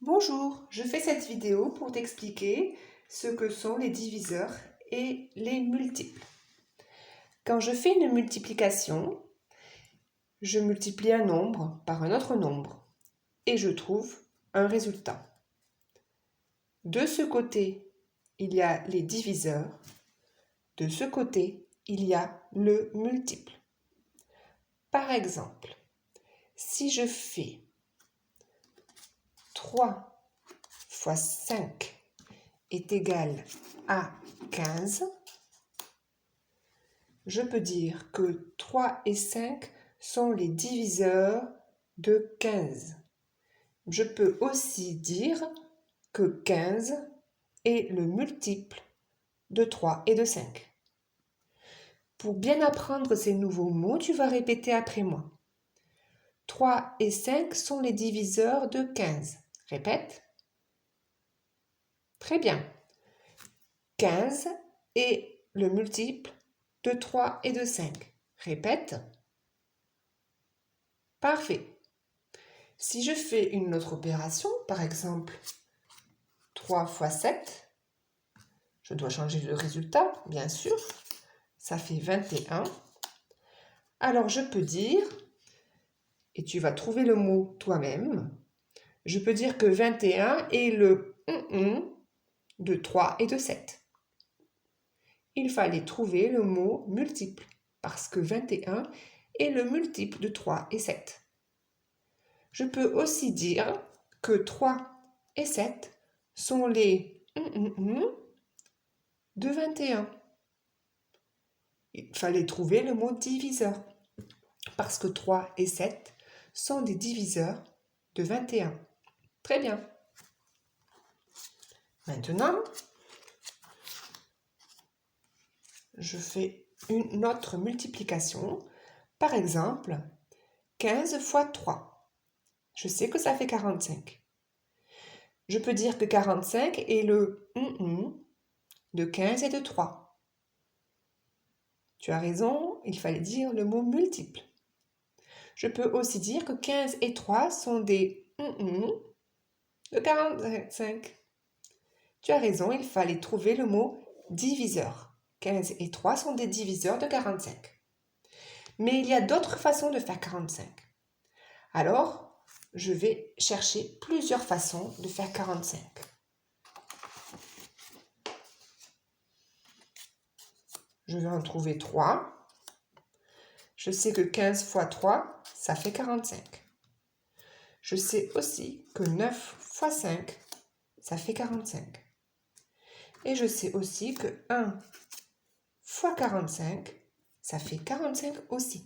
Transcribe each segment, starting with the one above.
Bonjour, je fais cette vidéo pour t'expliquer ce que sont les diviseurs et les multiples. Quand je fais une multiplication, je multiplie un nombre par un autre nombre et je trouve un résultat. De ce côté, il y a les diviseurs. De ce côté, il y a le multiple. Par exemple, si je fais 3 fois 5 est égal à 15, je peux dire que 3 et 5 sont les diviseurs de 15. Je peux aussi dire que 15 est le multiple de 3 et de 5. Pour bien apprendre ces nouveaux mots, tu vas répéter après moi. 3 et 5 sont les diviseurs de 15. Répète. Très bien. 15 est le multiple de 3 et de 5. Répète. Parfait. Si je fais une autre opération, par exemple 3 fois 7, je dois changer le résultat, bien sûr, ça fait 21. Alors je peux dire, et tu vas trouver le mot toi-même, je peux dire que 21 est le de 3 et de 7. Il fallait trouver le mot multiple, parce que 21 est le multiple de 3 et 7. Je peux aussi dire que 3 et 7 sont les de 21. Il fallait trouver le mot diviseur, parce que 3 et 7 sont des diviseurs de 21. Très bien. Maintenant, je fais une autre multiplication. Par exemple, 15 fois 3. Je sais que ça fait 45. Je peux dire que 45 est le de 15 et de 3. Tu as raison, il fallait dire le mot multiple. Je peux aussi dire que 15 et 3 sont des de 45. Tu as raison, il fallait trouver le mot diviseur. 15 et 3 sont des diviseurs de 45. Mais il y a d'autres façons de faire 45. Alors, je vais chercher plusieurs façons de faire 45. Je vais en trouver 3. Je sais que 15 fois 3, ça fait 45. Je sais aussi que 9 fois 5, ça fait 45. Et je sais aussi que 1 fois 45, ça fait 45 aussi.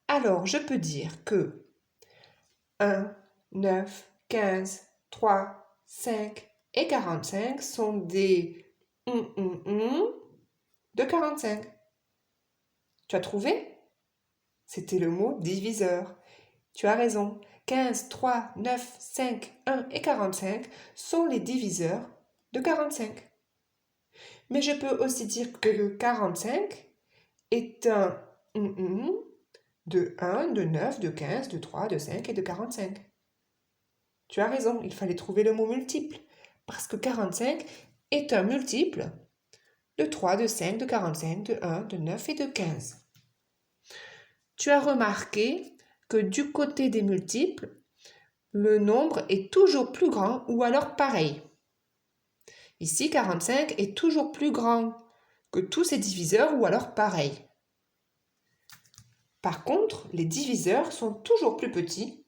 Alors, je peux dire que 1, 9, 15, 3, 5 et 45 sont des de 45. Tu as trouvé? C'était le mot diviseur. Tu as raison. 15, 3, 9, 5, 1 et 45 sont les diviseurs de 45. Mais je peux aussi dire que 45 est un de 1, de 9, de 15, de 3, de 5 et de 45. Tu as raison, il fallait trouver le mot multiple, parce que 45 est un multiple de 3, de 5, de 45, de 1, de 9 et de 15. Tu as remarqué que du côté des multiples, le nombre est toujours plus grand ou alors pareil. Ici, 45 est toujours plus grand que tous ses diviseurs ou alors pareil. Par contre, les diviseurs sont toujours plus petits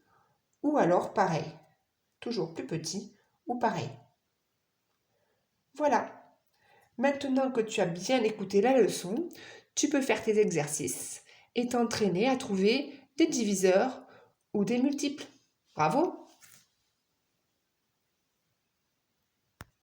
ou alors pareil. Toujours plus petits ou pareil. Voilà. Maintenant que tu as bien écouté la leçon, tu peux faire tes exercices et t'entraîner à trouver des diviseurs ou des multiples. Bravo!